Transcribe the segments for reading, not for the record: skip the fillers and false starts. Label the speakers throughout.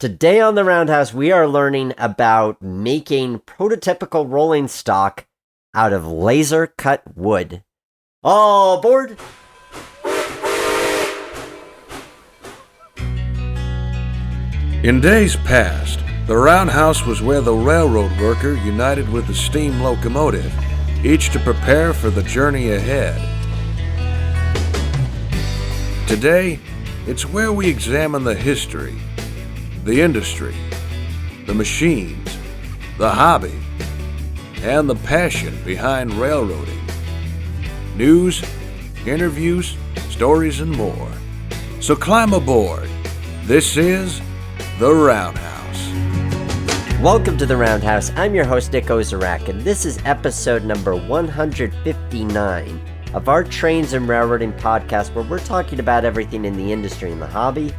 Speaker 1: Today on the Roundhouse, we are learning about making prototypical rolling stock out of laser cut wood. All aboard!
Speaker 2: In days past, the roundhouse was where the railroad worker united with the steam locomotive, each to prepare for the journey ahead. Today, it's where we examine the history, the industry, the machines, the hobby, and the passion behind railroading. News, interviews, stories, and more. So climb aboard. This is The Roundhouse.
Speaker 1: Welcome to the Roundhouse. I'm your host, Nick Ozarak, and this is episode number 159 of our Trains and Railroading podcast, where we're talking about everything in the industry and the hobby.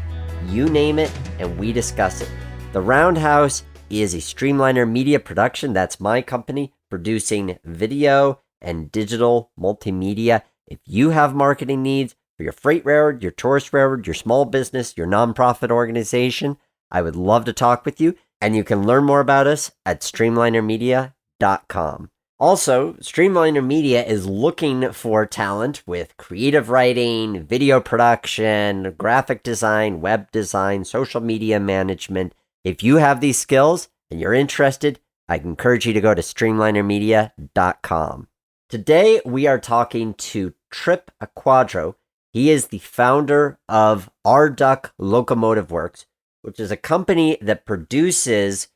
Speaker 1: You name it, and we discuss it. The Roundhouse is a Streamliner media production. That's my company, producing video and digital multimedia. If you have marketing needs for your freight railroad, your tourist railroad, your small business, your nonprofit organization, I would love to talk with you, and you can learn more about us at streamlinermedia.com. Also, Streamliner Media is looking for talent with creative writing, video production, graphic design, web design, social media management. If you have these skills and you're interested, I encourage you to go to streamlinermedia.com. Today, we are talking to Tripp Aquadro. He is the founder of Duck Locomotive Works, which is a company that produces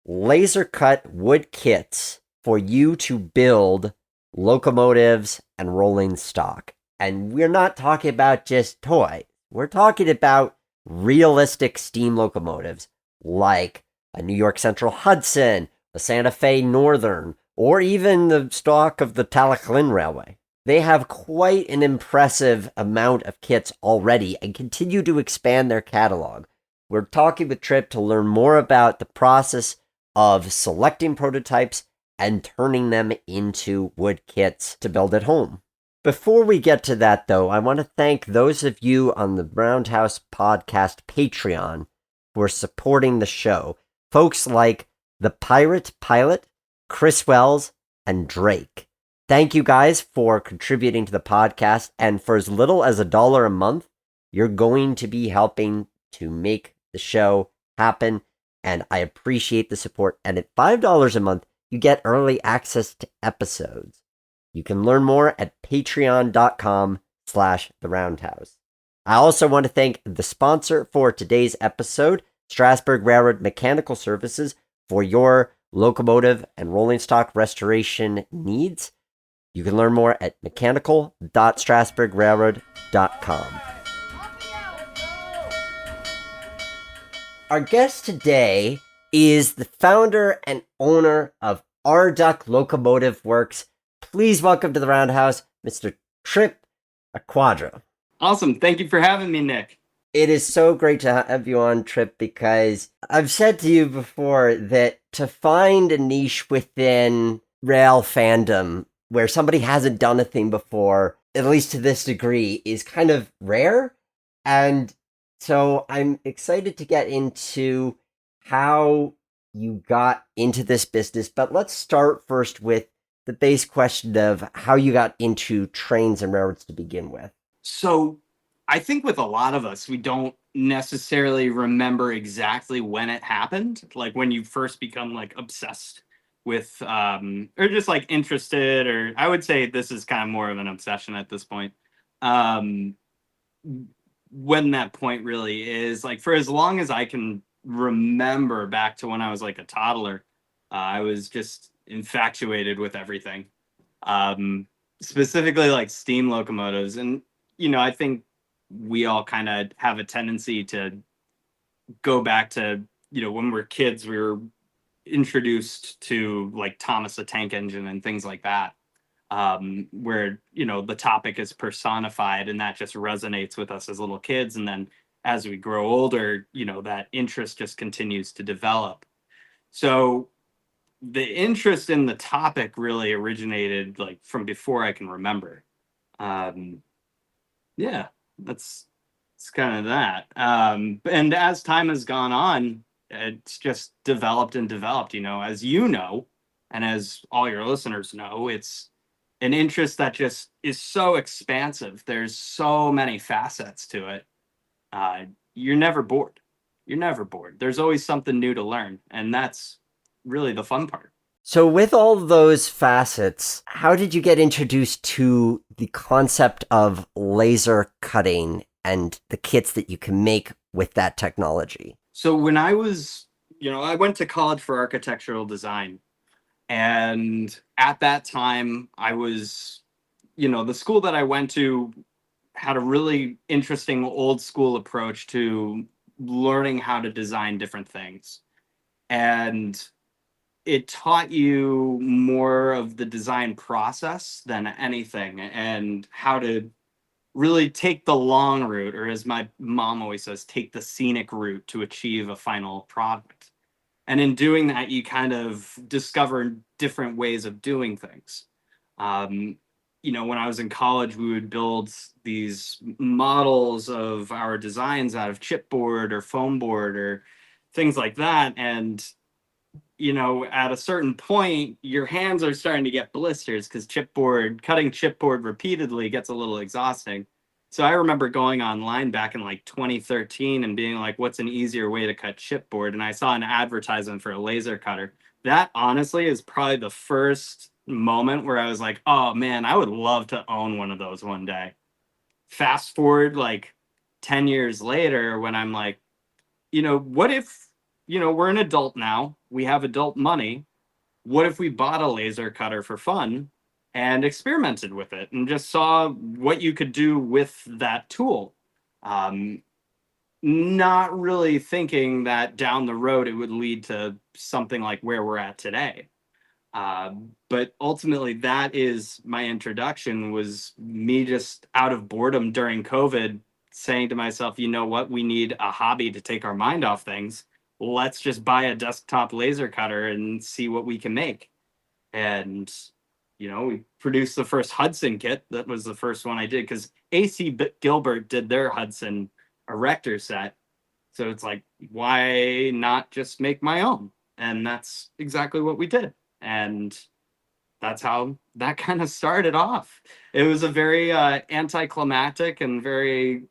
Speaker 1: laser-cut wood kits for you to build locomotives and rolling stock. And we're not talking about just toys. We're talking about realistic steam locomotives like a New York Central Hudson, a Santa Fe Northern, or even the stock of the Talakhlin Railway. They have quite an impressive amount of kits already and continue to expand their catalog. We're talking with Tripp to learn more about the process of selecting prototypes and turning them into wood kits to build at home. Before we get to that, though, I want to thank those of you on the Roundhouse Podcast Patreon for supporting the show. Folks like The Pirate Pilot, Chris Wells, and Drake. Thank you guys for contributing to the podcast, and for as little as $1 a month, you're going to be helping to make the show happen, and I appreciate the support. And at $5 a month, you get early access to episodes. You can learn more at patreon.com/theroundhouse. I also want to thank the sponsor for today's episode, Strasburg Railroad Mechanical Services, for your locomotive and rolling stock restoration needs. You can learn more at mechanical.strasburgrailroad.com. Our guest today is the founder and owner of Duck Locomotive Works. Please welcome to the Roundhouse, Mr. Tripp Aquadro.
Speaker 3: Awesome. Thank you for having me, Nick.
Speaker 1: It is so great to have you on, Tripp, because I've said to you before that to find a niche within rail fandom where somebody hasn't done a thing before, at least to this degree, is kind of rare. And so I'm excited to get into how you got into this business, but let's start first with the base question of how you got into trains and railroads to begin with.
Speaker 3: So I think with a lot of us, we don't necessarily remember exactly when it happened, like when you first become like obsessed with, or just like interested, or I would say this is kind of more of an obsession at this point. When that point really is, like, for as long as I can remember back to when I was like a toddler, I was just infatuated with everything, specifically like steam locomotives. And, I think we all kind of have a tendency to go back to, when we're kids, we were introduced to like Thomas the Tank Engine and things like that, where, the topic is personified and that just resonates with us as little kids. And then as we grow older, that interest just continues to develop. So the interest in the topic really originated like from before I can remember. Yeah, that's kind of that. And as time has gone on, It's just developed and developed, as you know, and as all your listeners know, it's an interest that just is so expansive. There's so many facets to it. Uh, you're never bored. You're never bored. There's always something new to learn, and that's really the fun part.
Speaker 1: So, with all those facets, how did you get introduced to the concept of laser cutting and the kits that you can make with that technology?
Speaker 3: So when I went to college for architectural design, and at that time, the school that I went to had a really interesting old school approach to learning how to design different things. And it taught you more of the design process than anything, and how to really take the long route, or as my mom always says, take the scenic route to achieve a final product. And in doing that, you kind of discover different ways of doing things. Um, when I was in college, we would build these models of our designs out of chipboard or foam board or things like that. And at a certain point, your hands are starting to get blisters because cutting chipboard repeatedly gets a little exhausting. So I remember going online back in like 2013 and being like, what's an easier way to cut chipboard? And I saw an advertisement for a laser cutter. That honestly is probably the first moment where I was like, oh man, I would love to own one of those one day. Fast forward like 10 years later, when I'm like, what if, we're an adult now, we have adult money. What if we bought a laser cutter for fun and experimented with it and just saw what you could do with that tool? Um, Not really thinking that down the road it would lead to something like where we're at today. But ultimately, that is my introduction, was me just out of boredom during COVID saying to myself, you know what, we need a hobby to take our mind off things. Let's just buy a desktop laser cutter and see what we can make. And, we produced the first Hudson kit. That was the first one I did because AC Gilbert did their Hudson erector set. So it's like, why not just make my own? And that's exactly what we did. And that's how that kind of started off. It was a very anticlimactic and very,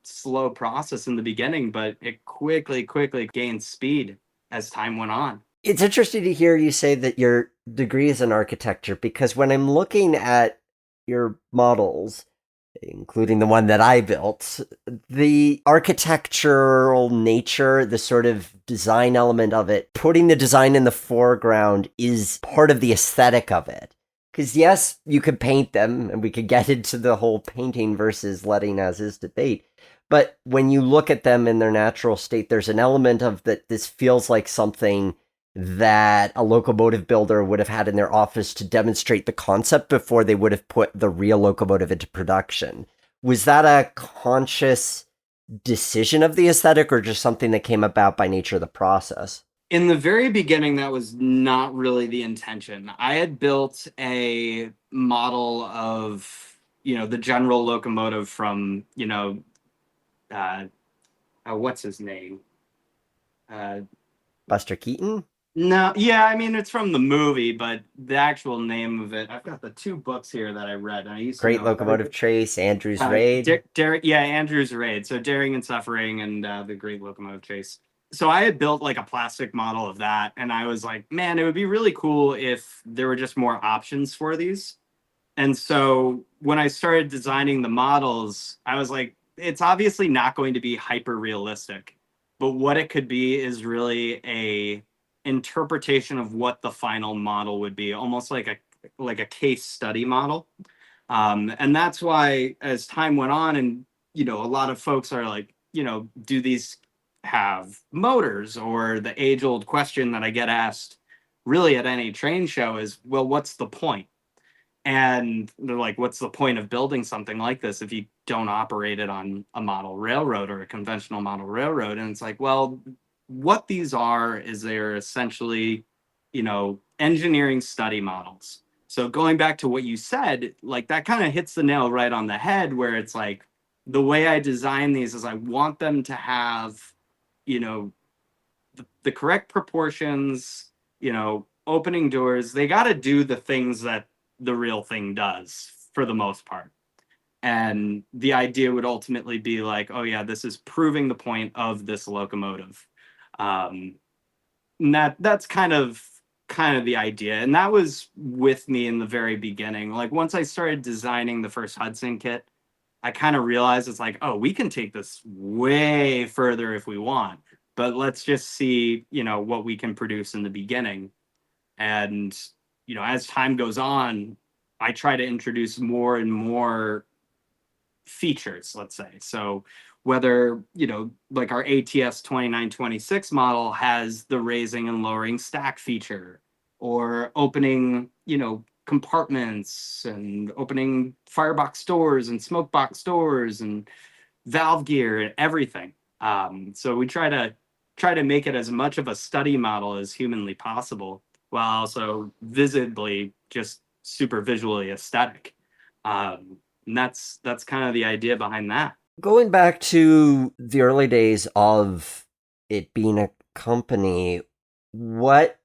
Speaker 3: slow process in the beginning, but it quickly gained speed as time went on.
Speaker 1: It's interesting to hear you say that your degree is in architecture because when I'm looking at your models, including the one that I built, the architectural nature, the sort of design element of it, putting the design in the foreground is part of the aesthetic of it. Because yes, you could paint them, and we could get into the whole painting versus letting as is debate. But when you look at them in their natural state, there's an element of that this feels like something that a locomotive builder would have had in their office to demonstrate the concept before they would have put the real locomotive into production. Was that a conscious decision of the aesthetic or just something that came about by nature of the process?
Speaker 3: In the very beginning, that was not really the intention. I had built a model of, the general locomotive from, what's his name?
Speaker 1: Buster Keaton?
Speaker 3: No, yeah, I mean it's from the movie, but the actual name of it, I've got the two books here that I read, and I used to
Speaker 1: Great
Speaker 3: know
Speaker 1: Locomotive Chase, Andrew's Raid.
Speaker 3: Andrew's Raid, so Daring and Suffering, and the Great Locomotive Chase. So I had built like a plastic model of that, and I was like, man, it would be really cool if there were just more options for these. And so when I started designing the models, I was like, it's obviously not going to be hyper realistic, but what it could be is really a interpretation of what the final model would be, almost like a case study model. And that's why as time went on, and a lot of folks are like, do these have motors? Or the age old question that I get asked really at any train show is, well, what's the point? And they're like, what's the point of building something like this if you don't operate it on a model railroad or a conventional model railroad? And it's like, well, what these are is they're essentially, engineering study models. So going back to what you said, like that kind of hits the nail right on the head, where it's like, the way I design these is I want them to have, the correct proportions, opening doors. They got to do the things that the real thing does for the most part. And the idea would ultimately be like, oh yeah, this is proving the point of this locomotive. Um, and that's kind of the idea. And that was with me in the very beginning. Like once I started designing the first Hudson kit, I kind of realized it's like, oh, we can take this way further if we want, but let's just see, what we can produce in the beginning. And, as time goes on, I try to introduce more and more features, let's say. So whether, like our ATS 2926 model has the raising and lowering stack feature, or opening, compartments, and opening firebox doors and smoke box doors and valve gear and everything. So we try to make it as much of a study model as humanly possible, while also visibly just super visually aesthetic. And that's kind of the idea behind that.
Speaker 1: Going back to the early days of it being a company, what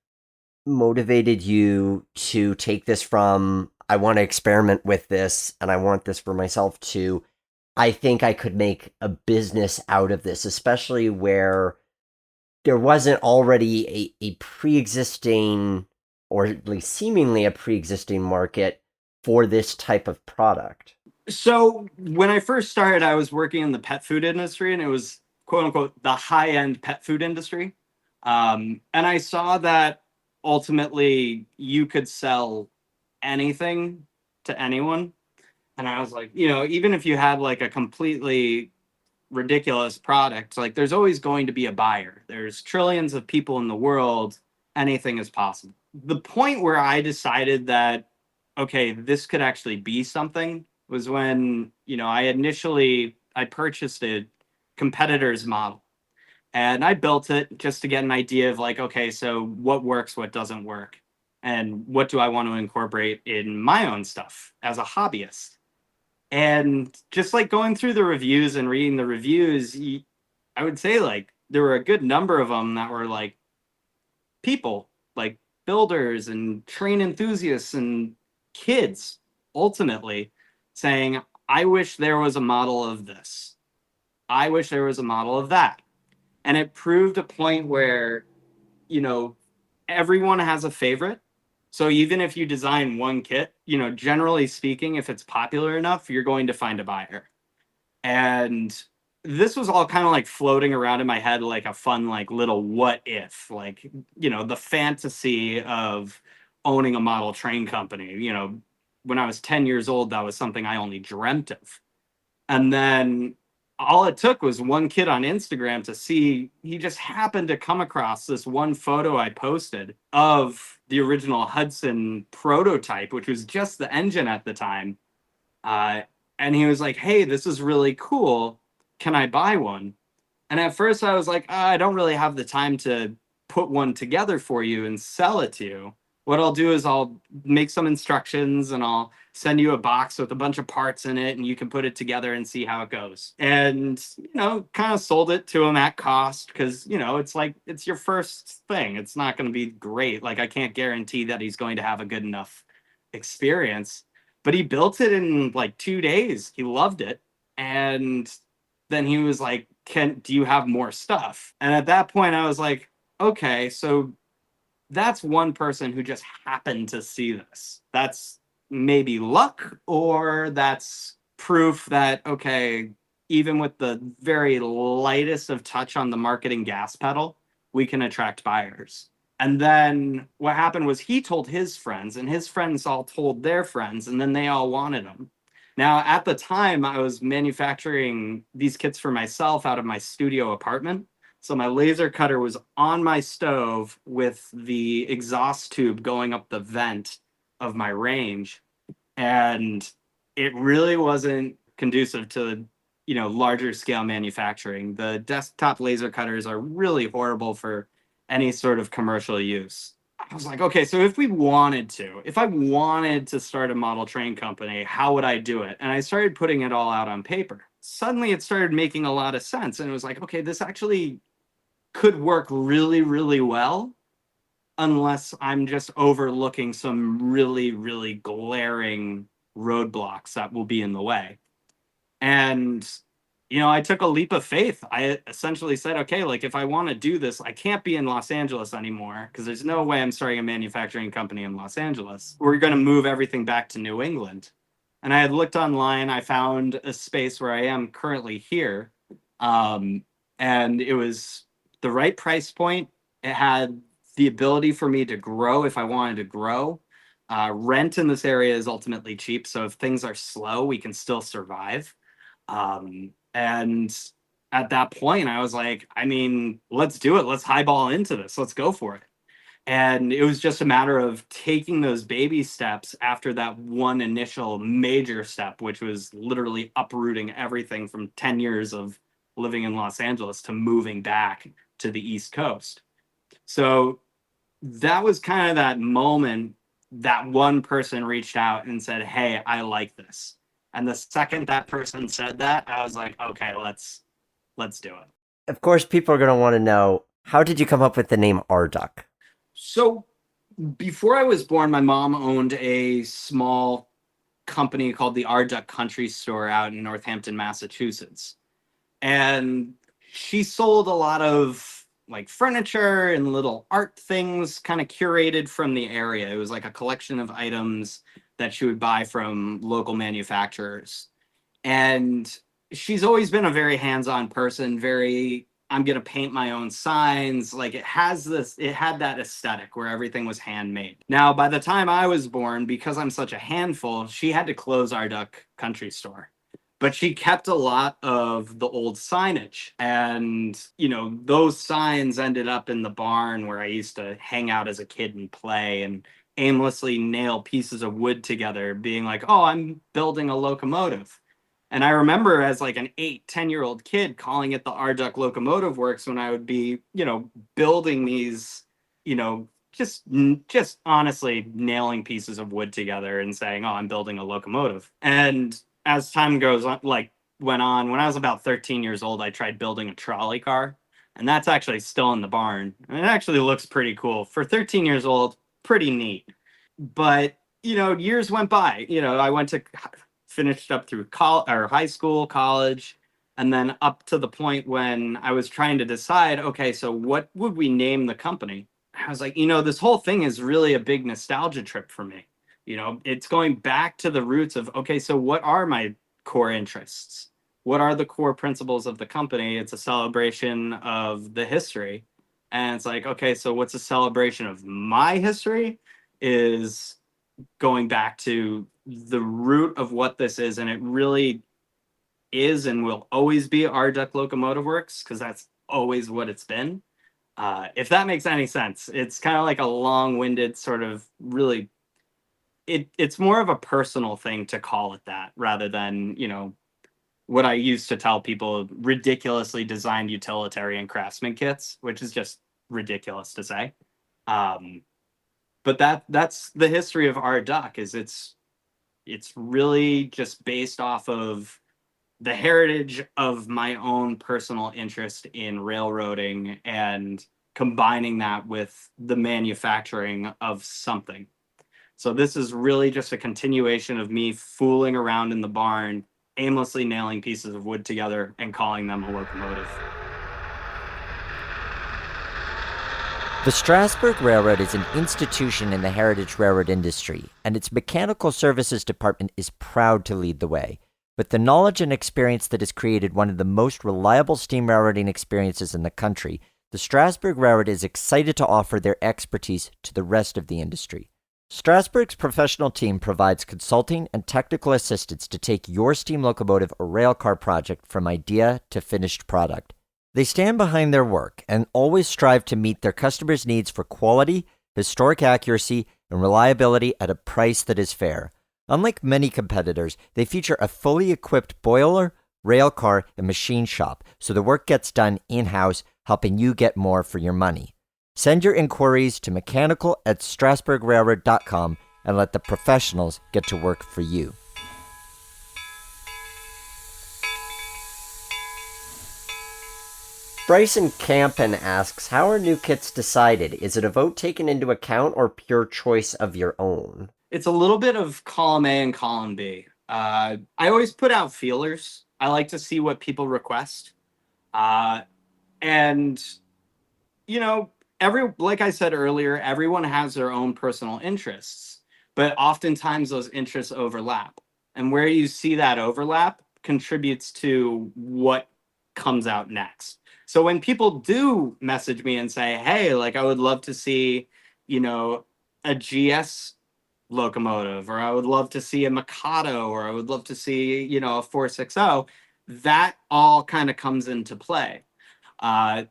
Speaker 1: motivated you to take this from I want to experiment with this and I want this for myself to I think I could make a business out of this, especially where there wasn't already a pre-existing, or at least seemingly a pre-existing market for this type of product?
Speaker 3: So when I first started, I was working in the pet food industry, and it was quote unquote the high end pet food industry. And I saw that ultimately you could sell anything to anyone. And I was like, even if you had like a completely ridiculous product, like there's always going to be a buyer. There's trillions of people in the world, anything is possible. The point where I decided that, okay, this could actually be something was when, I purchased a competitor's model, and I built it just to get an idea of like, okay, so what works, what doesn't work, and what do I want to incorporate in my own stuff as a hobbyist. And just like going through the reviews and reading the reviews, I would say like there were a good number of them that were like people, like builders and train enthusiasts and kids, ultimately saying, I wish there was a model of this. I wish there was a model of that. And it proved a point where, you know, everyone has a favorite. So even if you design one kit, generally speaking, if it's popular enough, you're going to find a buyer. And this was all kind of like floating around in my head like a fun like little what if, like, the fantasy of owning a model train company. When I was 10 years old, that was something I only dreamt of. And then all it took was one kid on Instagram to see, he just happened to come across this one photo I posted of the original Hudson prototype, which was just the engine at the time. Uh, and he was like, hey, this is really cool. Can I buy one? And at first I was like, I don't really have the time to put one together for you and sell it to you. What I'll do is I'll make some instructions and I'll send you a box with a bunch of parts in it and you can put it together and see how it goes. And, kind of sold it to him at cost because, it's like, it's your first thing. It's not going to be great. Like, I can't guarantee that he's going to have a good enough experience, but he built it in like 2 days. He loved it. And then he was like, do you have more stuff? And at that point I was like, okay, so that's one person who just happened to see this. That's maybe luck, or that's proof that, okay, even with the very lightest of touch on the marketing gas pedal, we can attract buyers. And then what happened was he told his friends, and his friends all told their friends, and then they all wanted them. Now, at the time, I was manufacturing these kits for myself out of my studio apartment. So my laser cutter was on my stove with the exhaust tube going up the vent of my range. And it really wasn't conducive to, larger scale manufacturing. The desktop laser cutters are really horrible for any sort of commercial use. I was like, okay, so if I wanted to start a model train company, how would I do it? And I started putting it all out on paper. Suddenly it started making a lot of sense. And it was like, okay, this actually could work really, really well unless I'm just overlooking some really, really glaring roadblocks that will be in the way. And, I took a leap of faith. I essentially said, okay, like if I want to do this, I can't be in Los Angeles anymore because there's no way I'm starting a manufacturing company in Los Angeles. We're going to move everything back to New England. And I had looked online. I found a space where I am currently here. And it was the right price point. It had the ability for me to grow if I wanted to grow. Rent in this area is ultimately cheap. So if things are slow, we can still survive. And at that point, I was like, I mean, let's do it. Let's highball into this. Let's go for it. And it was just a matter of taking those baby steps after that one initial major step, which was literally uprooting everything from 10 years of living in Los Angeles to moving back to the East Coast. So that was kind of that moment that one person reached out and said, hey, I like this. And the second that person said that, I was like, okay, let's do it.
Speaker 1: Of course, people are going to want to know, how did you come up with the name Duck?
Speaker 3: So before I was born, my mom owned a small company called the Duck Country Store out in Northampton, Massachusetts. And she sold a lot of like furniture and little art things kind of curated from the area. It was like a collection of items that she would buy from local manufacturers. And she's always been a very hands-on person, very, I'm going to paint my own signs. Like it had that aesthetic where everything was handmade. Now, by the time I was born, because I'm such a handful, she had to close our Duck Country Store. But she kept a lot of the old signage. And, those signs ended up in the barn where I used to hang out as a kid and play and aimlessly nail pieces of wood together, being like, oh, I'm building a locomotive. And I remember as like an 8-10-year-old kid calling it the Duck Locomotive Works when I would be, building these, just honestly nailing pieces of wood together and saying, oh, I'm building a locomotive. And as time goes on, went on, when I was about 13 years old, I tried building a trolley car. And that's actually still in the barn. And it actually looks pretty cool. For 13 years old, pretty neat. But, years went by. I went to finished up through high school, college, and then up to the point when I was trying to decide, okay, so what would we name the company? I was like, this whole thing is really a big nostalgia trip for me. It's going back to the roots of, okay, so what are my core interests? What are the core principles of the company? It's a celebration of the history. And it's like, okay, so what's a celebration of my history is going back to the root of what this is. And it really is and will always be our Duck Locomotive Works, because that's always what it's been. If that makes any sense, it's kind of like a long-winded sort of really, it's more of a personal thing to call it that rather than, what I used to tell people, ridiculously designed utilitarian craftsman kits, which is just ridiculous to say. But that's the history of our Duck, is it's really just based off of the heritage of my own personal interest in railroading and combining that with the manufacturing of something. So this is really just a continuation of me fooling around in the barn, aimlessly nailing pieces of wood together and calling them a locomotive.
Speaker 1: The Strasburg Railroad is an institution in the heritage railroad industry, and its mechanical services department is proud to lead the way. With the knowledge and experience that has created one of the most reliable steam railroading experiences in the country, the Strasburg Railroad is excited to offer their expertise to the rest of the industry. Strasburg's professional team provides consulting and technical assistance to take your steam locomotive or rail car project from idea to finished product. They stand behind their work and always strive to meet their customers' needs for quality, historic accuracy, and reliability at a price that is fair. Unlike many competitors, they feature a fully equipped boiler, rail car, and machine shop, so the work gets done in-house, helping you get more for your money. Send your inquiries to mechanical@strasburgrailroad.com and let the professionals get to work for you. Bryson Campen asks, how are new kits decided? Is it a vote taken into account or pure choice of your own?
Speaker 3: It's a little bit of column A and column B. I always put out feelers. I like to see what people request. Uh, and, you know, like I said earlier, everyone has their own personal interests, but oftentimes those interests overlap. And where you see that overlap contributes to what comes out next. So when people do message me and say, hey, like I would love to see, a GS locomotive, or I would love to see a Mikado, or I would love to see, a 460, that all kind of comes into play. Uh,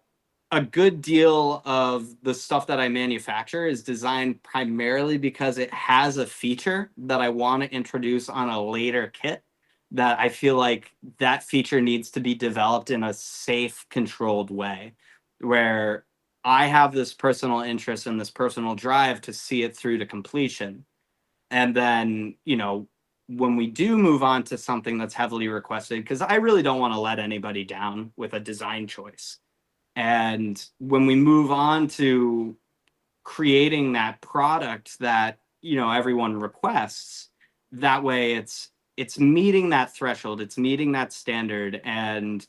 Speaker 3: a good deal of the stuff that I manufacture is designed primarily because it has a feature that I want to introduce on a later kit that I feel like that feature needs to be developed in a safe, controlled way where I have this personal interest and this personal drive to see it through to completion. And then, when we do move on to something that's heavily requested, because I really don't want to let anybody down with a design choice. And when we move on to creating that product that, everyone requests, that way it's meeting that threshold, it's meeting that standard. And,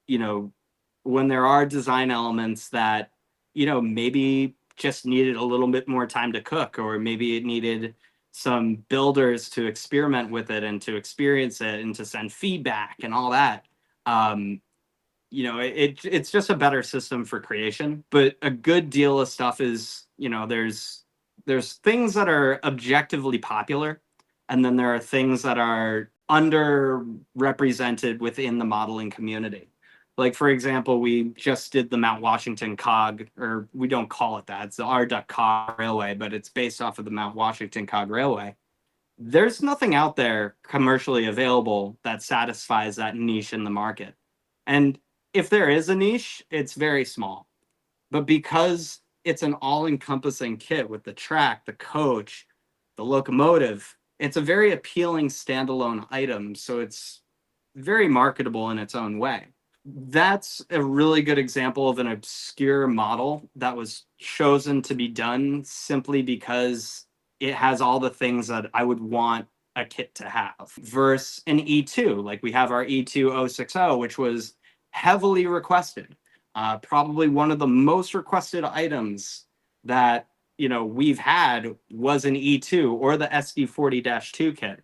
Speaker 3: you know, when there are design elements that, maybe just needed a little bit more time to cook, or maybe it needed some builders to experiment with it and to experience it and to send feedback and all that. Um, it's just a better system for creation. But a good deal of stuff is, there's things that are objectively popular, and then there are things that are underrepresented within the modeling community. Like, for example, we just did the Mount Washington cog, or we don't call it that, it's the Duck cog railway, but it's based off of the Mount Washington cog railway. There's nothing out there commercially available that satisfies that niche in the market. And if there is a niche, it's very small. But because it's an all-encompassing kit with the track, the coach, the locomotive, it's a very appealing standalone item. So it's very marketable in its own way. That's a really good example of an obscure model that was chosen to be done simply because it has all the things that I would want a kit to have, versus an E2. Like we have our E2 060, which was heavily requested. Probably one of the most requested items that we've had was an E2 or the SD40-2 kit.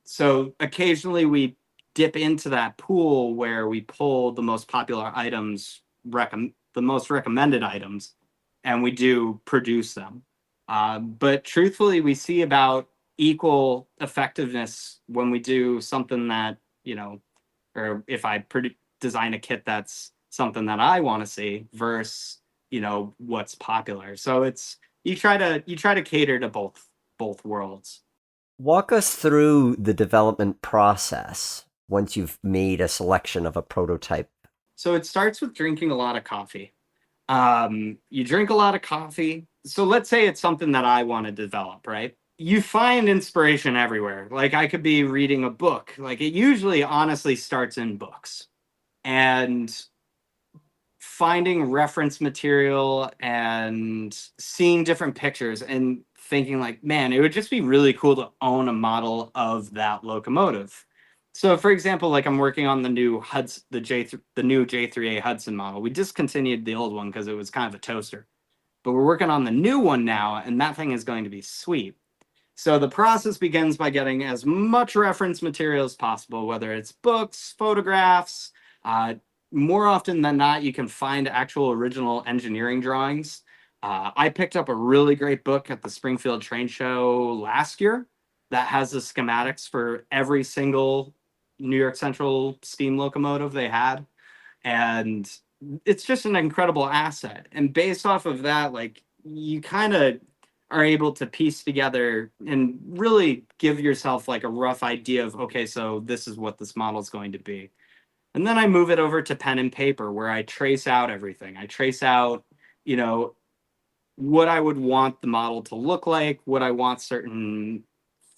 Speaker 3: So occasionally we dip into that pool where we pull the most popular items, the most recommended items, and we do produce them. But truthfully, we see about equal effectiveness when we do something that, or if I design a kit that's something that I want to see versus, what's popular. So it's, you try to cater to both worlds.
Speaker 1: Walk us through the development process once you've made a selection of a prototype.
Speaker 3: So it starts with drinking a lot of coffee. You drink a lot of coffee. So let's say it's something that I want to develop, right? You find inspiration everywhere. Like I could be reading a book. Like it usually honestly starts in books. And finding reference material and seeing different pictures and thinking like, man, it would just be really cool to own a model of that locomotive. So for example, like I'm working on the new new J3A Hudson model. We discontinued the old one because it was kind of a toaster, but we're working on the new one now, and that thing is going to be sweet. So the process begins by getting as much reference material as possible, whether it's books, photographs. More often than not, you can find actual original engineering drawings. I picked up a really great book at the Springfield Train Show last year that has the schematics for every single New York Central steam locomotive they had. And it's just an incredible asset. And based off of that, like you kind of are able to piece together and really give yourself like a rough idea of, okay, so this is what this model is going to be. And then I move it over to pen and paper where I trace out everything. I trace out, what I would want the model to look like, what I want certain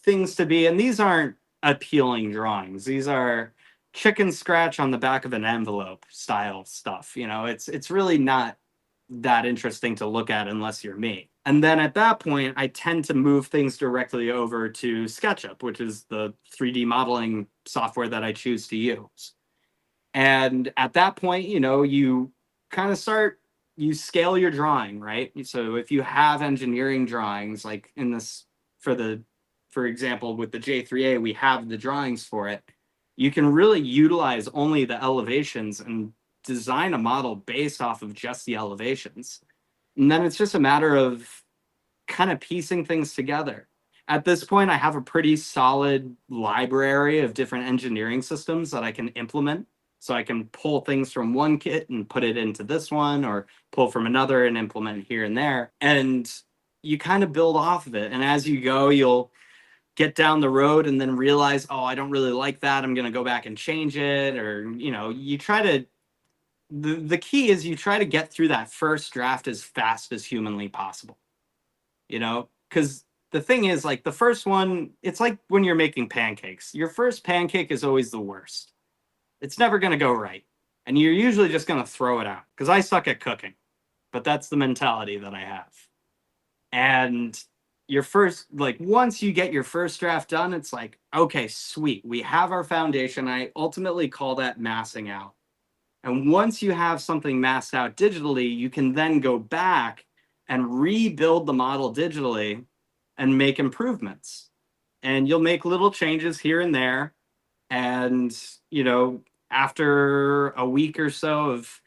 Speaker 3: things to be. And these aren't appealing drawings. These are chicken scratch on the back of an envelope style stuff. It's really not that interesting to look at unless you're me. And then at that point, I tend to move things directly over to SketchUp, which is the 3D modeling software that I choose to use. And at that point, you kind of start, you scale your drawing, right? So if you have engineering drawings, like in this, for example, with the J3A, we have the drawings for it. You can really utilize only the elevations and design a model based off of just the elevations. And then it's just a matter of kind of piecing things together. At this point, I have a pretty solid library of different engineering systems that I can implement. So I can pull things from one kit and put it into this one, or pull from another and implement here and there. And you kind of build off of it. And as you go, you'll get down the road and then realize, oh, I don't really like that. I'm going to go back and change it. Or, you try to, the key is you try to get through that first draft as fast as humanly possible, because the thing is, like, the first one, it's like when you're making pancakes. Your first pancake is always the worst. It's never going to go right. And you're usually just going to throw it out, because I suck at cooking, but that's the mentality that I have. And once you get your first draft done, it's like, okay, sweet. We have our foundation. I ultimately call that massing out. And once you have something massed out digitally, you can then go back and rebuild the model digitally and make improvements. And you'll make little changes here and there. And, after a week or so of,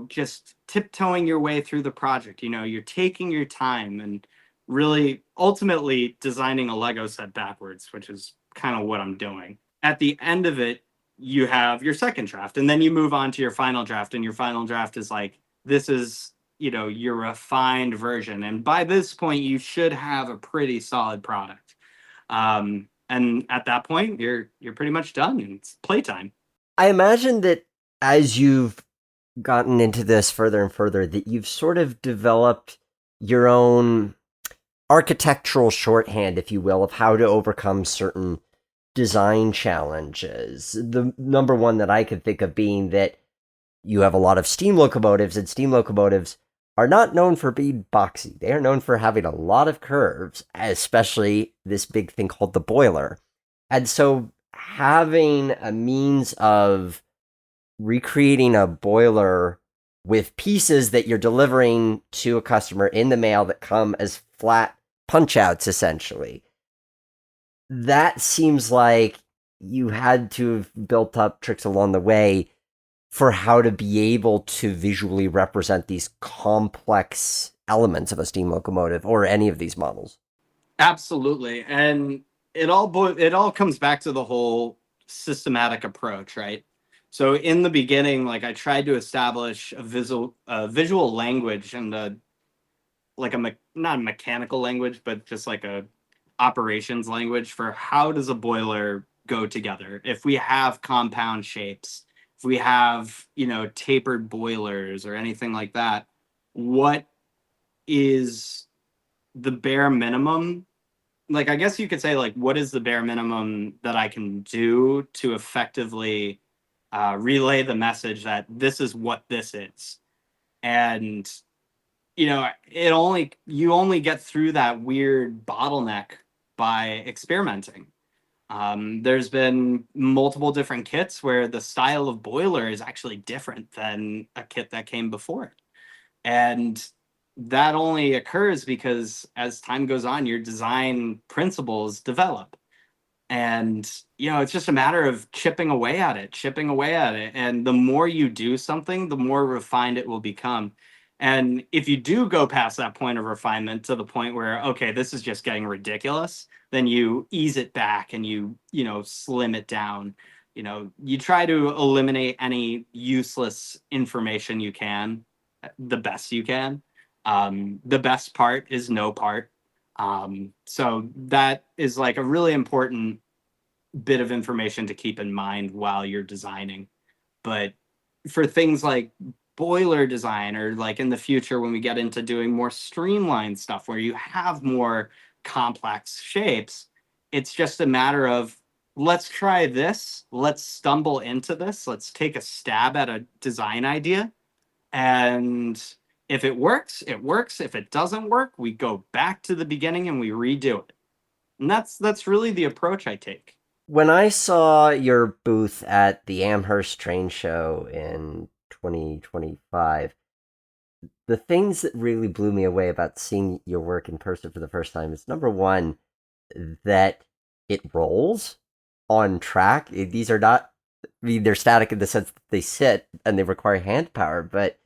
Speaker 3: just tiptoeing your way through the project, you're taking your time and really ultimately designing a Lego set backwards, which is kind of what I'm doing. At the end of it, you have your second draft, and then you move on to your final draft, and your final draft is like, this is, your refined version. And by this point, you should have a pretty solid product. And at that point, you're pretty much done. It's playtime.
Speaker 1: I imagine that as you've gotten into this further and further, that you've sort of developed your own architectural shorthand, if you will, of how to overcome certain design challenges. The number one that I could think of being that you have a lot of steam locomotives, and steam locomotives are not known for being boxy. They are known for having a lot of curves, especially this big thing called the boiler. And so having a means of recreating a boiler with pieces that you're delivering to a customer in the mail that come as flat punch outs, essentially, that seems like you had to have built up tricks along the way for how to be able to visually represent these complex elements of a steam locomotive or any of these models.
Speaker 3: Absolutely. And it all comes back to the whole systematic approach, right? So in the beginning, like, I tried to establish a visual language and not a mechanical language, but just like a operations language for how does a boiler go together. If we have compound shapes, if we have, tapered boilers or anything like that, what is the bare minimum? Like, I guess you could say, like, what is the bare minimum that I can do to effectively relay the message that this is what this is? And, you only get through that weird bottleneck by experimenting. There's been multiple different kits where the style of boiler is actually different than a kit that came before it. And that only occurs because as time goes on, your design principles develop. And, it's just a matter of chipping away at it. And the more you do something, the more refined it will become. And if you do go past that point of refinement to the point where, okay, this is just getting ridiculous, then you ease it back and you slim it down. You try to eliminate any useless information you can, the best you can. The best part is no part. So that is like a really important bit of information to keep in mind while you're designing. But for things like boiler design, or like in the future when we get into doing more streamlined stuff where you have more complex shapes, it's just a matter of let's try this. Let's stumble into this. Let's take a stab at a design idea. And if it works, it works. If it doesn't work, we go back to the beginning and we redo it. And that's really the approach I take.
Speaker 1: When I saw your booth at the Amherst Train Show in 2025, the things that really blew me away about seeing your work in person for the first time is number one, that it rolls on track. These are not, I mean, they're static in the sense that they sit and they require hand power, but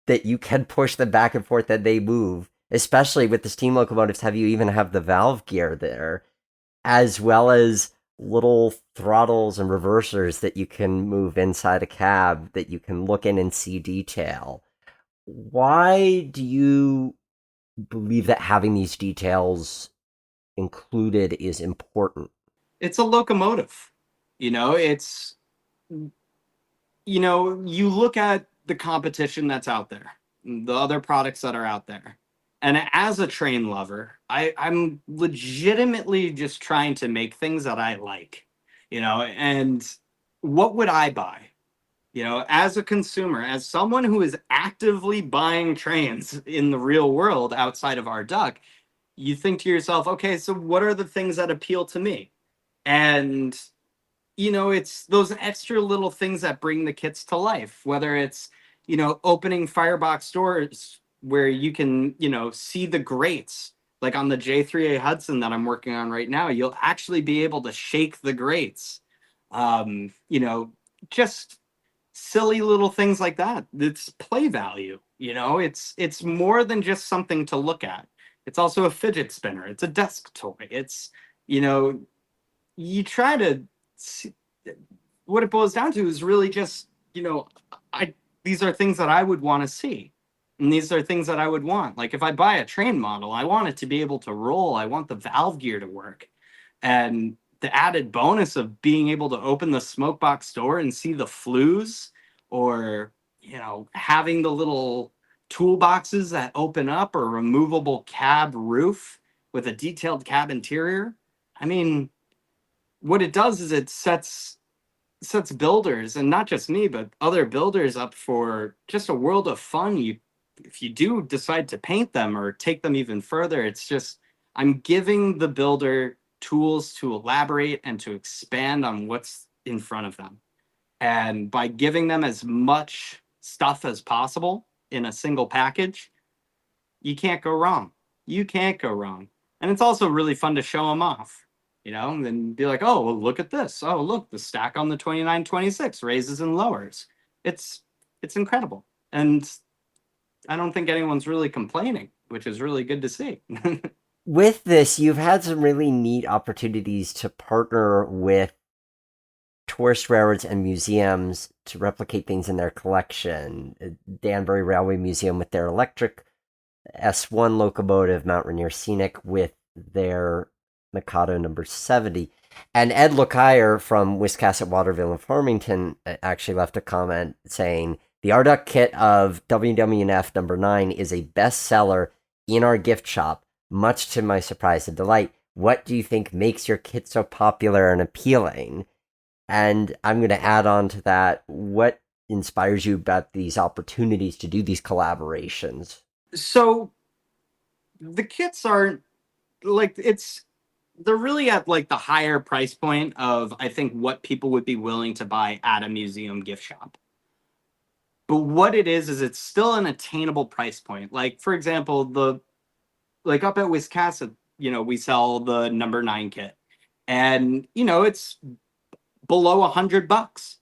Speaker 1: that you can push them back and forth and they move. Especially with the steam locomotives, have you even have the valve gear there, as well as little throttles and reversers that you can move inside a cab that you can look in and see detail. Why do you believe that having these details included is important?
Speaker 3: It's a locomotive. You know, it's, you look at the competition that's out there, the other products that are out there. And as a train lover, I'm legitimately just trying to make things that I like, and what would I buy? As a consumer, as someone who is actively buying trains in the real world outside of our duck, you think to yourself, okay, so what are the things that appeal to me? And it's those extra little things that bring the kits to life, whether it's, opening firebox doors where you can, see the grates. Like on the J3A Hudson that I'm working on right now, you'll actually be able to shake the grates. Just silly little things like that. It's play value. It's more than just something to look at. It's also a fidget spinner. It's a desk toy. It's, you know, you try to see, what it boils down to is really just, I these are things that I would want to see. And these are things that I would want. Like if I buy a train model, I want it to be able to roll. I want the valve gear to work. And the added bonus of being able to open the smoke box door and see the flues, or, having the little toolboxes that open up, or removable cab roof with a detailed cab interior. I mean, what it does is it sets builders, and not just me, but other builders, up for just a world of fun. If you do decide to paint them or take them even further, it's just, I'm giving the builder tools to elaborate and to expand on what's in front of them. And by giving them as much stuff as possible in a single package, you can't go wrong. You can't go wrong. And it's also really fun to show them off, and then be like, oh, well, look at this. Oh, look, the stack on the 2926 raises and lowers. It's incredible. And I don't think anyone's really complaining, which is really good to see.
Speaker 1: With this, you've had some really neat opportunities to partner with tourist railroads and museums to replicate things in their collection. Danbury Railway Museum with their electric S1 locomotive, Mount Rainier Scenic with their Mikado number 70. And Ed Lockyer from Wiscasset, Waterville, and Farmington actually left a comment saying, the Arduck kit of WWF number 9 is a bestseller in our gift shop, much to my surprise and delight. What do you think makes your kit so popular and appealing? And I'm going to add on to that, what inspires you about these opportunities to do these collaborations?
Speaker 3: So the kits aren't like, they're really at like the higher price point of, I think, what people would be willing to buy at a museum gift shop. But what it is it's still an attainable price point. Like, for example, like up at Wiscasset, we sell the number 9 kit, and it's below $100.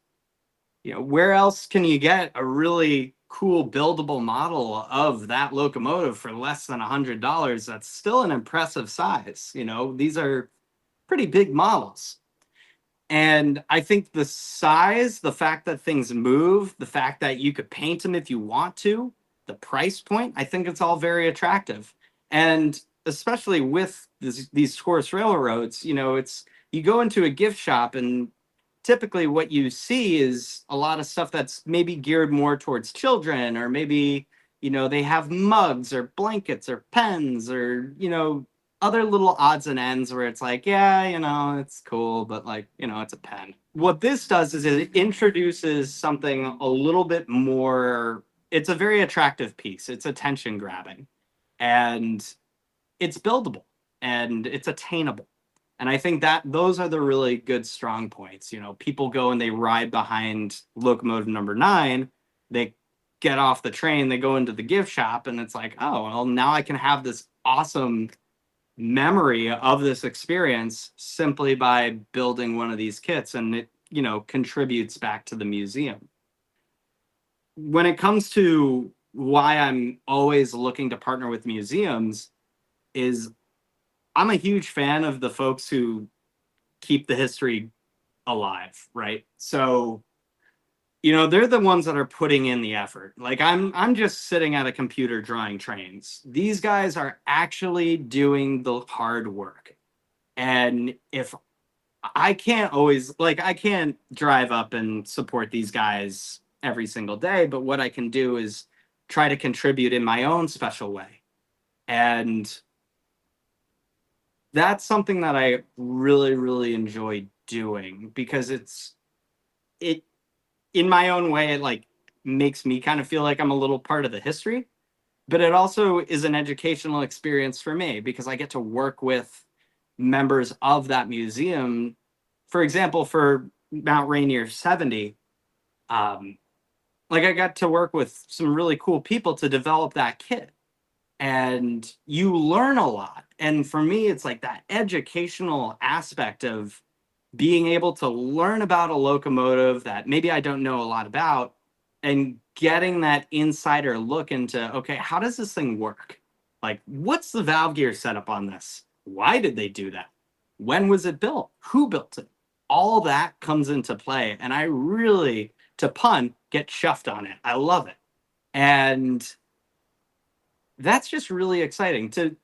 Speaker 3: Where else can you get a really cool buildable model of that locomotive for less than $100? That's still an impressive size. These are pretty big models. And I think the size, the fact that things move, the fact that you could paint them if you want to, the price point, I think it's all very attractive. And especially with these tourist railroads, it's, you go into a gift shop and typically what you see is a lot of stuff that's maybe geared more towards children, or maybe, they have mugs or blankets or pens or, other little odds and ends where it's like, yeah, it's cool, but like, it's a pen. What this does is it introduces something a little bit more. It's a very attractive piece. It's attention grabbing, and it's buildable, and it's attainable. And I think that those are the really good strong points. People go and they ride behind locomotive number 9. They get off the train, they go into the gift shop, and it's like, oh, well, now I can have this awesome memory of this experience simply by building one of these kits, and it contributes back to the museum. When it comes to why I'm always looking to partner with museums, is I'm a huge fan of the folks who keep the history alive, right? So they're the ones that are putting in the effort. Like I'm just sitting at a computer drawing trains. These guys are actually doing the hard work. And if I can't always, like, I can't drive up and support these guys every single day, but what I can do is try to contribute in my own special way. And that's something that I really, really enjoy doing, because it in my own way, it like makes me kind of feel like I'm a little part of the history, but it also is an educational experience for me because I get to work with members of that museum. For example, for Mount Rainier 70, um, like I got to work with some really cool people to develop that kit, and you learn a lot. And for me, it's like that educational aspect of being able to learn about a locomotive that maybe I don't know a lot about, and getting that insider look into, okay, how does this thing work? Like, what's the valve gear setup on this? Why did they do that? When was it built? Who built it? All that comes into play. And I really, to pun, get chuffed on it. I love it. And that's just really exciting to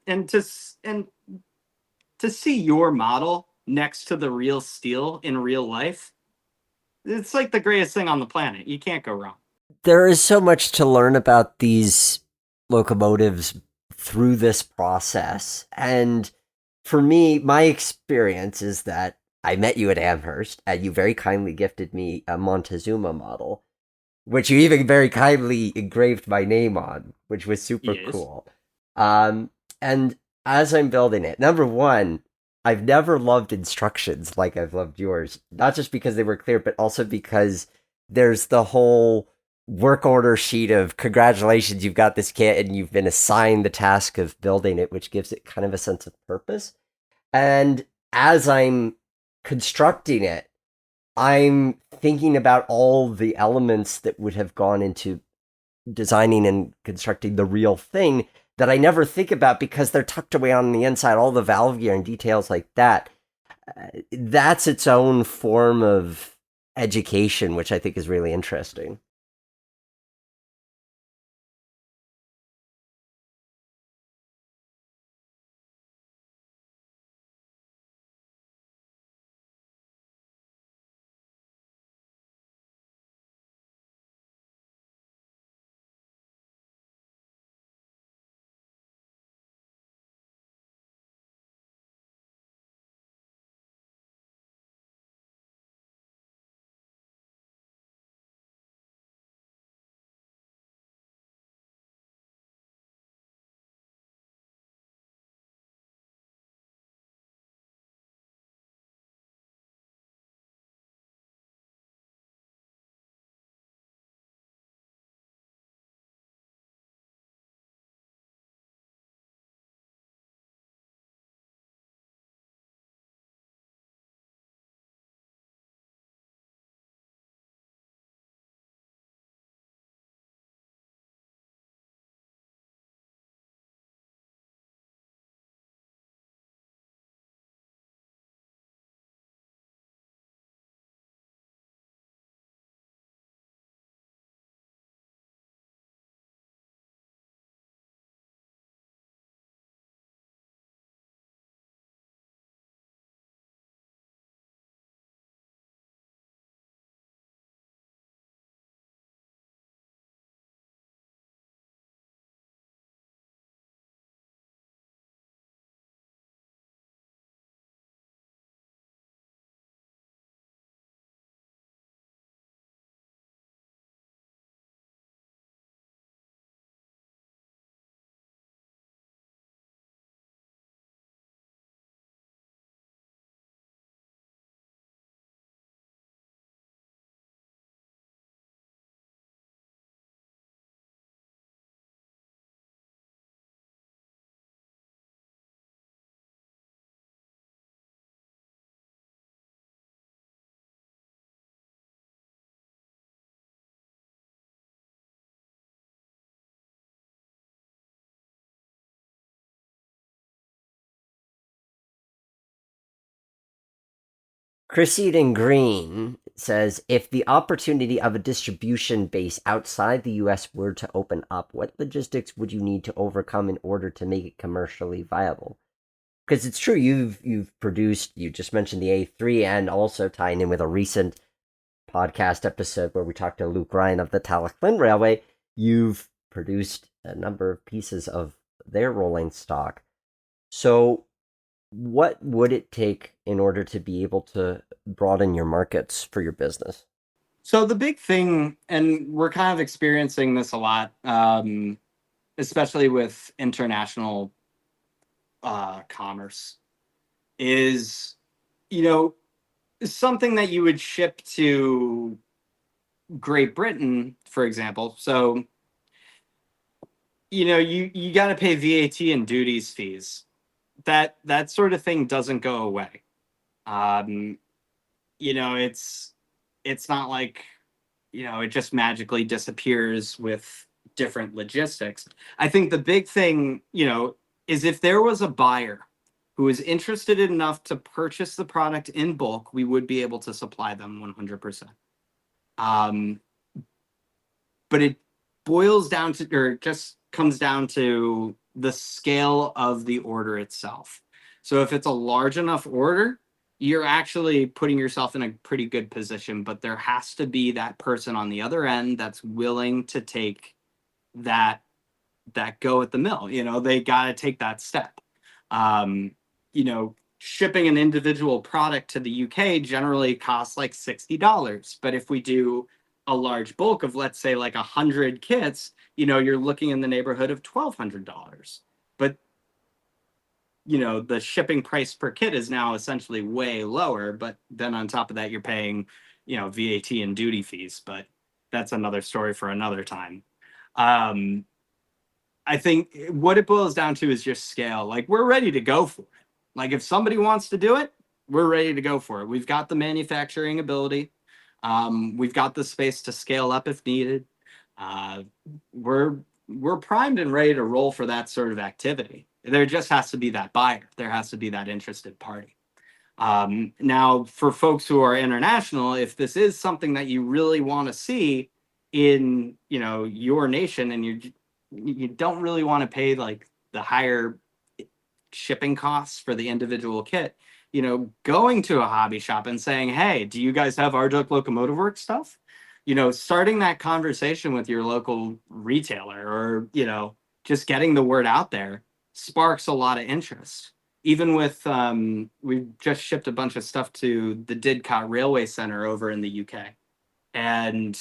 Speaker 3: see your model next to the real steel in real life. It's like the greatest thing on the planet. You can't go wrong.
Speaker 1: There is so much to learn about these locomotives through this process. And for me, my experience is that I met you at Amherst, and you very kindly gifted me a Montezuma model, which you even very kindly engraved my name on, which was super
Speaker 3: Yes.
Speaker 1: cool. Um, and as I'm building it, number one, I've never loved instructions like I've loved yours, not just because they were clear, but also because there's the whole work order sheet of congratulations, you've got this kit and you've been assigned the task of building it, which gives it kind of a sense of purpose. And as I'm constructing it, I'm thinking about all the elements that would have gone into designing and constructing the real thing that I never think about because they're tucked away on the inside, all the valve gear and details like that. That's its own form of education, which I think is really interesting. Chrissy in Green says, if the opportunity of a distribution base outside the US were to open up, what logistics would you need to overcome in order to make it commercially viable? Because it's true, you've produced, you just mentioned the A3, and also tying in with a recent podcast episode where we talked to Luke Ryan of the Talaclin Railway, you've produced a number of pieces of their rolling stock. So what would it take in order to be able to broaden your markets for your business?
Speaker 3: So the big thing, and we're kind of experiencing this a lot, especially with international commerce, is, you know, something that you would ship to Great Britain, for example. So, you got to pay VAT and duties fees. That sort of thing doesn't go away. Um, it's not like, it just magically disappears with different logistics. I think the big thing, is if there was a buyer who is interested enough to purchase the product in bulk, we would be able to supply them 100%. Um, but it boils down to, or just comes down to the scale of the order itself. So if it's a large enough order, you're actually putting yourself in a pretty good position, but there has to be that person on the other end that's willing to take that go at the mill. They got to take that step. Shipping an individual product to the UK generally costs like $60, but if we do a large bulk of, let's say, like 100 kits, you're looking in the neighborhood of $1,200. But the shipping price per kit is now essentially way lower, but then on top of that you're paying VAT and duty fees, but that's another story for another time. I think what it boils down to is just scale. Like, we're ready to go for it. Like, if somebody wants to do it, we're ready to go for it. We've got the manufacturing ability. We've got the space to scale up if needed. Uh, we're primed and ready to roll for that sort of activity. There just has to be that buyer. There has to be that interested party. Now, for folks who are international, if this is something that you really want to see in your nation, and you don't really want to pay like the higher shipping costs for the individual kit, going to a hobby shop and saying, hey, do you guys have our Duck Locomotive Works stuff? Starting that conversation with your local retailer, or just getting the word out there, sparks a lot of interest. Even with we've just shipped a bunch of stuff to the Didcot Railway Center over in the UK, and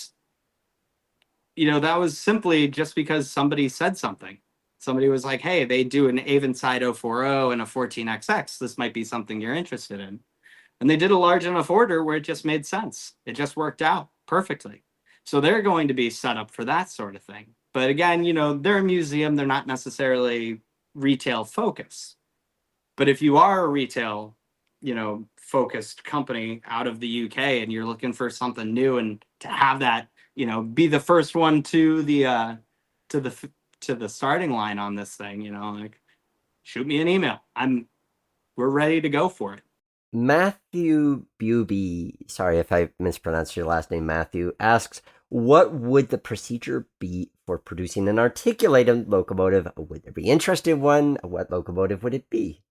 Speaker 3: that was simply just because somebody said something. Somebody was like, hey, they do an Avonside 040 and a 14XX. This might be something you're interested in. And they did a large enough order where it just made sense. It just worked out perfectly. So they're going to be set up for that sort of thing. But again, they're a museum. They're not necessarily retail focused. But if you are a retail, focused company out of the UK and you're looking for something new, and to have that, be the first one to the starting line on this thing, like, shoot me an email. We're ready to go for it.
Speaker 1: Matthew Buby, sorry if I mispronounced your last name, Matthew, asks, what would the procedure be for producing an articulated locomotive? Would there be interest in one? What locomotive would it be?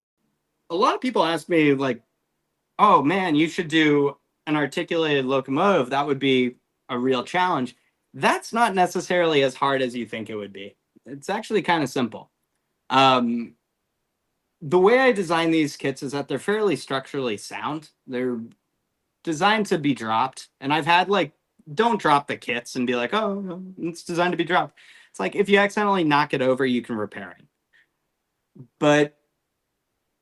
Speaker 3: A lot of people ask me, like, oh man, you should do an articulated locomotive. That would be a real challenge. That's not necessarily as hard as you think it would be. It's actually kind of simple. The way I design these kits is that they're fairly structurally sound. They're designed to be dropped. And I've had, like, don't drop the kits and be like, oh, it's designed to be dropped. It's like, if you accidentally knock it over, you can repair it. But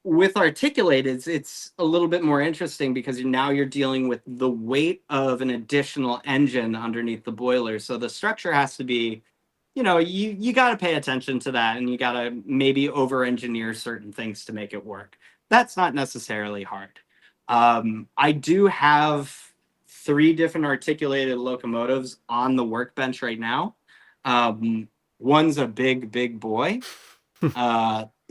Speaker 3: with articulated, it's a little bit more interesting because now you're dealing with the weight of an additional engine underneath the boiler. So the structure has to be, you got to pay attention to that, and you got to maybe over engineer certain things to make it work. That's not necessarily hard. I do have 3 different articulated locomotives on the workbench right now. One's a big, big boy.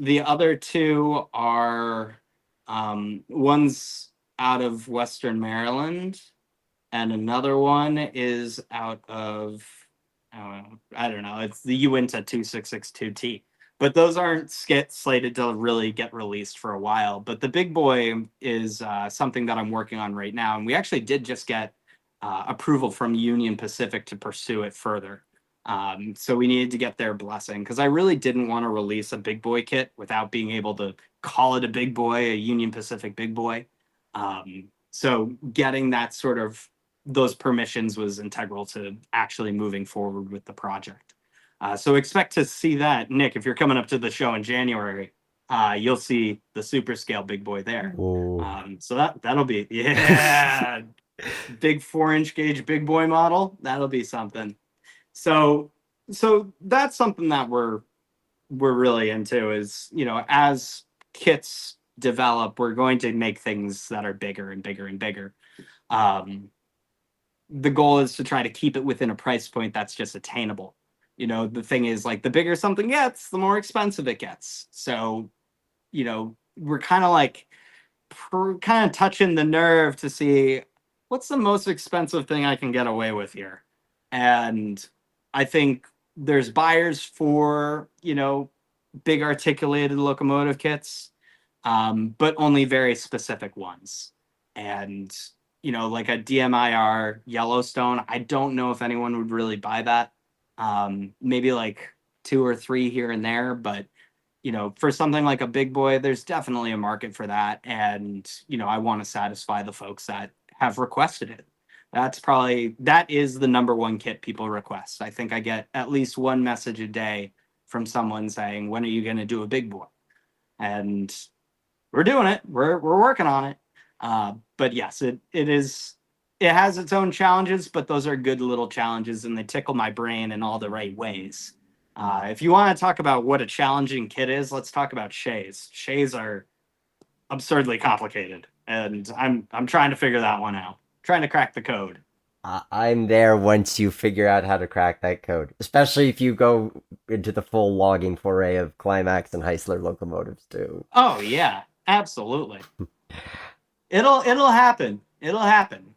Speaker 3: The other 2 are, one's out of Western Maryland, and another one is out of, I don't know, it's the Uinta 2662T. But those aren't slated to really get released for a while. But the big boy is something that I'm working on right now, and we actually did just get approval from Union Pacific to pursue it further. So we needed to get their blessing, because I really didn't want to release a big boy kit without being able to call it a big boy, a Union Pacific big boy. So getting that sort of those permissions was integral to actually moving forward with the project. So expect to see that, Nick. If you're coming up to the show in January, you'll see the super scale big boy there. So that'll be, yeah, big 4-inch gauge big boy model. That'll be something. So that's something that we're really into, is, as kits develop, we're going to make things that are bigger and bigger and bigger. The goal is to try to keep it within a price point that's just attainable. The thing is, like, the bigger something gets, the more expensive it gets. So, we're kind of like touching the nerve to see what's the most expensive thing I can get away with here. And I think there's buyers for, big articulated locomotive kits, but only very specific ones. And, like a DMIR Yellowstone, I don't know if anyone would really buy that. Maybe like 2 or 3 here and there, but for something like a big boy, there's definitely a market for that. And, I want to satisfy the folks that have requested it. That is the number one kit people request. I think I get at least one message a day from someone saying, when are you going to do a big boy? And we're doing it. We're working on it. But yes, it has its own challenges, but those are good little challenges, and they tickle my brain in all the right ways. If you want to talk about what a challenging kit is, let's talk about shays. Shays are absurdly complicated, and I'm trying to figure that one out. Trying to crack the code.
Speaker 1: I'm there once you figure out how to crack that code, especially if you go into the full logging foray of Climax and Heisler locomotives too.
Speaker 3: Oh yeah, absolutely. It'll happen. It'll happen.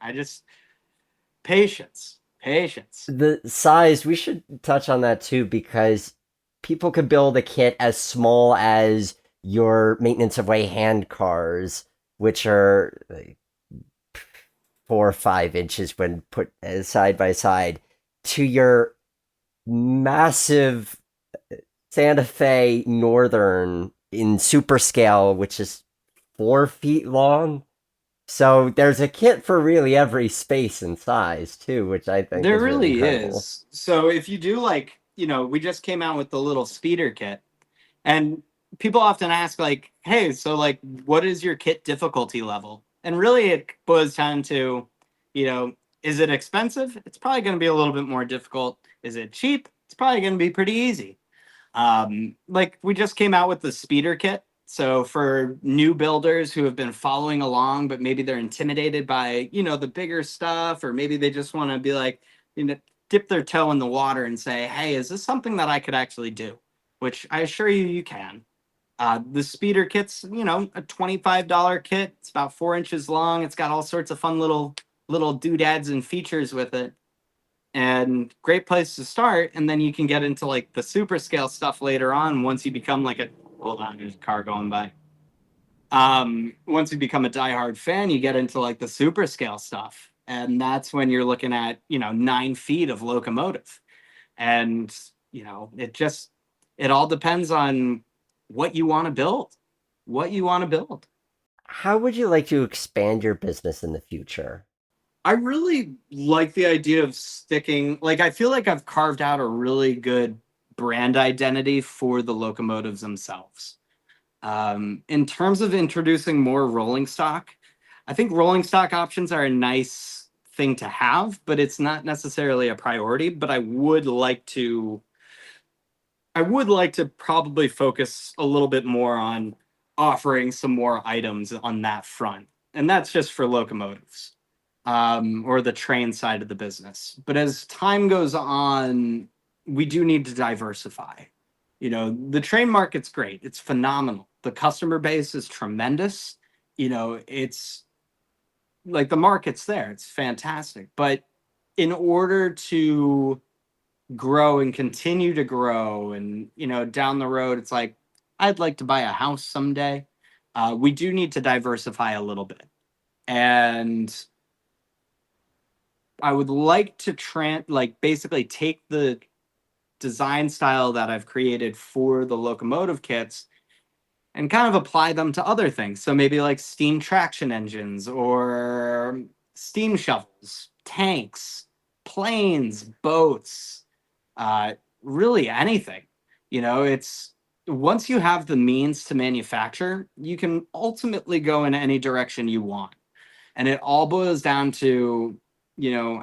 Speaker 3: Patience.
Speaker 1: The size, we should touch on that too, because people could build a kit as small as your maintenance of way hand cars, which are like 4 or 5 inches when put side by side, to your massive Santa Fe Northern in super scale, which is 4 feet long. So there's a kit for really every space and size too, which I think
Speaker 3: there
Speaker 1: is really
Speaker 3: really
Speaker 1: incredible.
Speaker 3: is. So if you do, like, we just came out with the little speeder kit, and people often ask, like, hey, so, like, what is your kit difficulty level? And really it boils down to, is it expensive? It's probably going to be a little bit more difficult. Is it cheap? It's probably going to be pretty easy. Like, we just came out with the speeder kit. So for new builders who have been following along, but maybe they're intimidated by, the bigger stuff, or maybe they just want to be like, dip their toe in the water and say, hey, is this something that I could actually do? Which I assure you can. The speeder kit's, a $25 kit. It's about 4 inches long. It's got all sorts of fun little doodads and features with it. And great place to start. And then you can get into, like, the super scale stuff later on once you become like hold on, there's a car going by. Once you become a diehard fan, you get into, like, the super scale stuff. And that's when you're looking at, 9 feet of locomotive. And, it all depends on what you want to build.
Speaker 1: How would you like to expand your business in the future?
Speaker 3: I really like the idea of sticking, like, I feel like I've carved out a really good brand identity for the locomotives themselves. In terms of introducing more rolling stock, I think rolling stock options are a nice thing to have, but it's not necessarily a priority. But I would like to probably focus a little bit more on offering some more items on that front. And that's just for locomotives, or the train side of the business. But as time goes on, we do need to diversify. The train market's great. It's phenomenal. The customer base is tremendous. It's like the market's there. It's fantastic. But in order to grow and continue to grow, and down the road, it's like I'd like to buy a house someday. We do need to diversify a little bit, and I would like to basically take the design style that I've created for the locomotive kits and kind of apply them to other things. So maybe like steam traction engines or steam shovels, tanks, planes, boats, really anything. It's once you have the means to manufacture, you can ultimately go in any direction you want. And it all boils down to,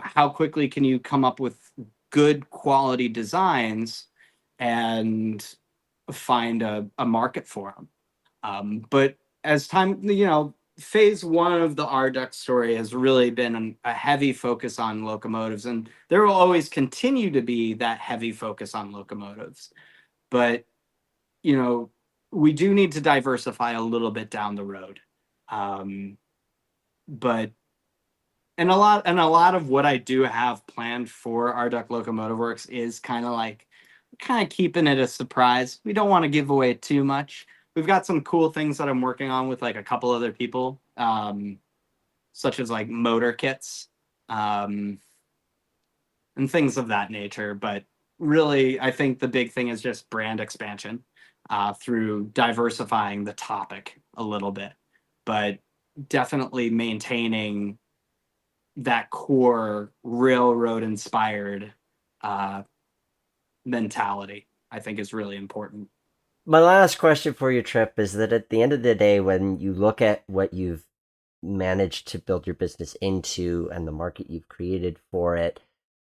Speaker 3: how quickly can you come up with good quality designs and find a market for them. But as time, phase one of the RDuck story has really been a heavy focus on locomotives, and there will always continue to be that heavy focus on locomotives. But, we do need to diversify a little bit down the road. But and a lot of what I do have planned for our Duck Locomotive Works is kind of keeping it a surprise. We don't want to give away too much. We've got some cool things that I'm working on with like a couple other people, such as like motor kits, and things of that nature. But really, I think the big thing is just brand expansion through diversifying the topic a little bit, but definitely maintaining that core railroad inspired mentality, I think, is really important.
Speaker 1: My last question for you, Tripp, is that at the end of the day, when you look at what you've managed to build your business into and the market you've created for it,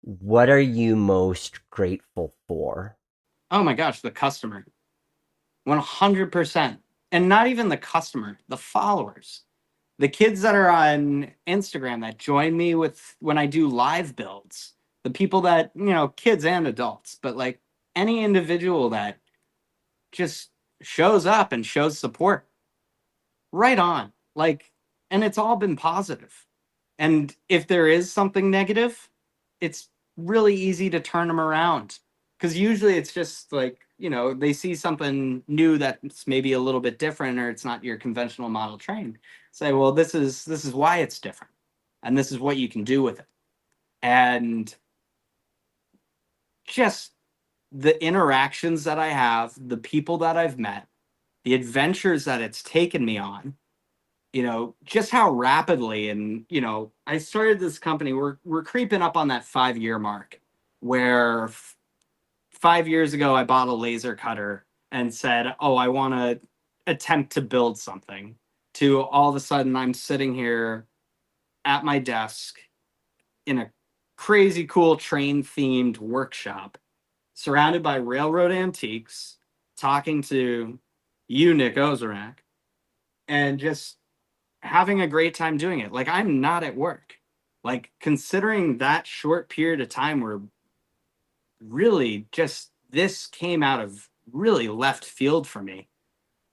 Speaker 1: what are you most grateful for?
Speaker 3: Oh my gosh, the customer. 100%. And not even the customer, the followers. The kids that are on Instagram that join me with when I do live builds, the people that, kids and adults, but like any individual that just shows up and shows support. Right on. Like, and it's all been positive. And if there is something negative, it's really easy to turn them around. Because usually it's just like, they see something new that's maybe a little bit different, or it's not your conventional model train. Say, well, this is why it's different. And this is what you can do with it. And just the interactions that I have, the people that I've met, the adventures that it's taken me on, just how rapidly. And, I started this company, we're creeping up on that 5-year mark where 5 years ago, I bought a laser cutter and said, oh, I want to attempt to build something, to all of a sudden I'm sitting here at my desk in a crazy cool train themed workshop, surrounded by railroad antiques, talking to you, Nick Ozerak, and just having a great time doing it. Like, I'm not at work. Like, considering that short period of time where really just this came out of really left field for me.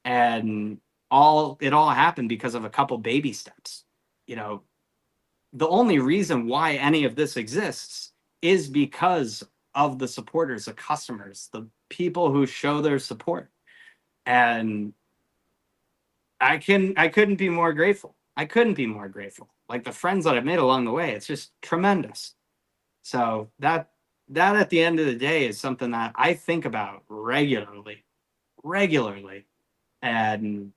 Speaker 3: And it all happened because of a couple baby steps. The only reason why any of this exists is because of the supporters, the customers, the people who show their support. And I couldn't be more grateful. I couldn't be more grateful. Like the friends that I've made along the way, it's just tremendous. So that at the end of the day is something that I think about regularly. And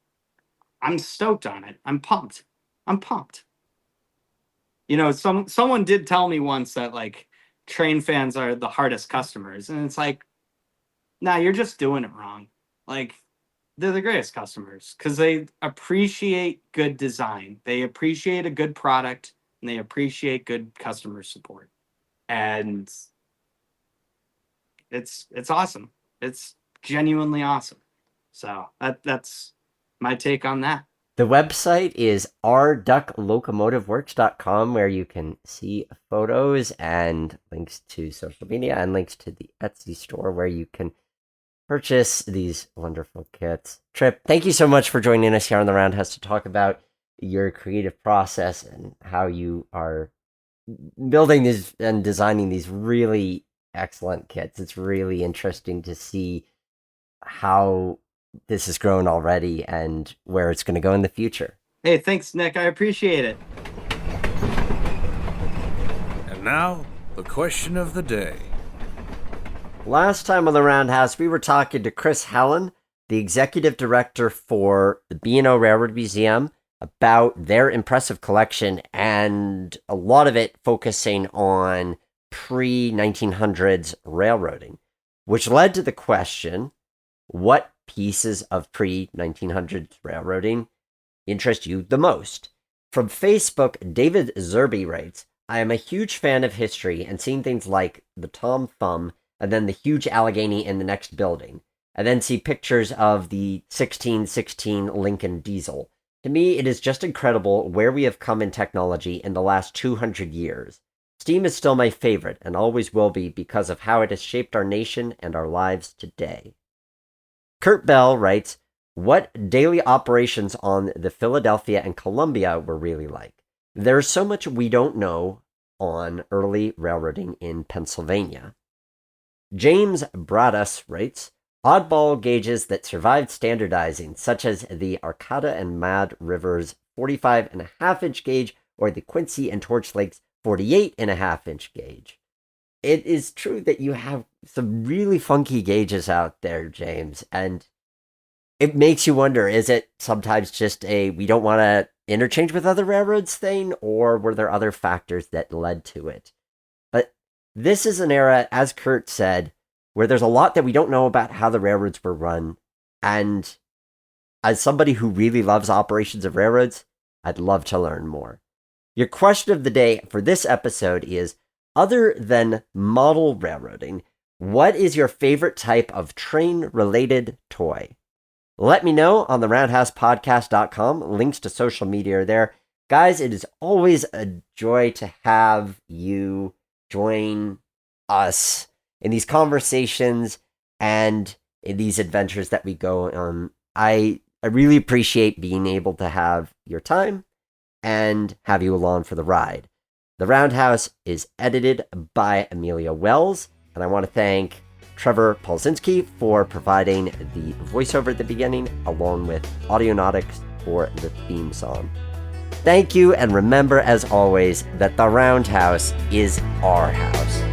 Speaker 3: I'm stoked on it. I'm pumped. Someone did tell me once that like train fans are the hardest customers, and it's like, nah, you're just doing it wrong. Like, they're the greatest customers because they appreciate good design, they appreciate a good product, and they appreciate good customer support. And it's awesome. It's genuinely awesome. So that's my take on that.
Speaker 1: The website is rducklocomotiveworks.com, where you can see photos and links to social media and links to the Etsy store where you can purchase these wonderful kits. Tripp, thank you so much for joining us here on the Roundhouse to talk about your creative process and how you are building these and designing these really excellent kits. It's really interesting to see how this has grown already and where it's going to go in the future.
Speaker 3: Hey, thanks, Nick. I appreciate it.
Speaker 2: And now, the question of the day.
Speaker 1: Last time on the Roundhouse, we were talking to Chris Helen, the executive director for the B&O Railroad Museum, about their impressive collection, and a lot of it focusing on pre-1900s railroading, which led to the question, what pieces of pre-1900s railroading interest you the most? From Facebook, David Zerby writes, I am a huge fan of history and seeing things like the Tom Thumb and then the huge Allegheny in the next building, and then see pictures of the 1616 Lincoln diesel. To me, it is just incredible where we have come in technology in the last 200 years. Steam is still my favorite and always will be because of how it has shaped our nation and our lives today. Kurt Bell writes, what daily operations on the Philadelphia and Columbia were really like? There's so much we don't know on early railroading in Pennsylvania. James Bradas writes, oddball gauges that survived standardizing, such as the Arcata and Mad Rivers 45.5-inch gauge or the Quincy and Torch Lakes 48.5-inch gauge. It is true that you have some really funky gauges out there, James, and it makes you wonder, is it sometimes just a we don't want to interchange with other railroads thing, or were there other factors that led to it? But this is an era, as Kurt said, where there's a lot that we don't know about how the railroads were run. And as somebody who really loves operations of railroads, I'd love to learn more. Your question of the day for this episode is, other than model railroading, what is your favorite type of train-related toy? Let me know on the roundhousepodcast.com. Links to social media are there. Guys, it is always a joy to have you join us in these conversations and in these adventures that we go on. I really appreciate being able to have your time and have you along for the ride. The Roundhouse is edited by Amelia Wells, and I want to thank Trevor Polzinski for providing the voiceover at the beginning, along with Audionautics for the theme song. Thank you, and remember, as always, that the Roundhouse is our house.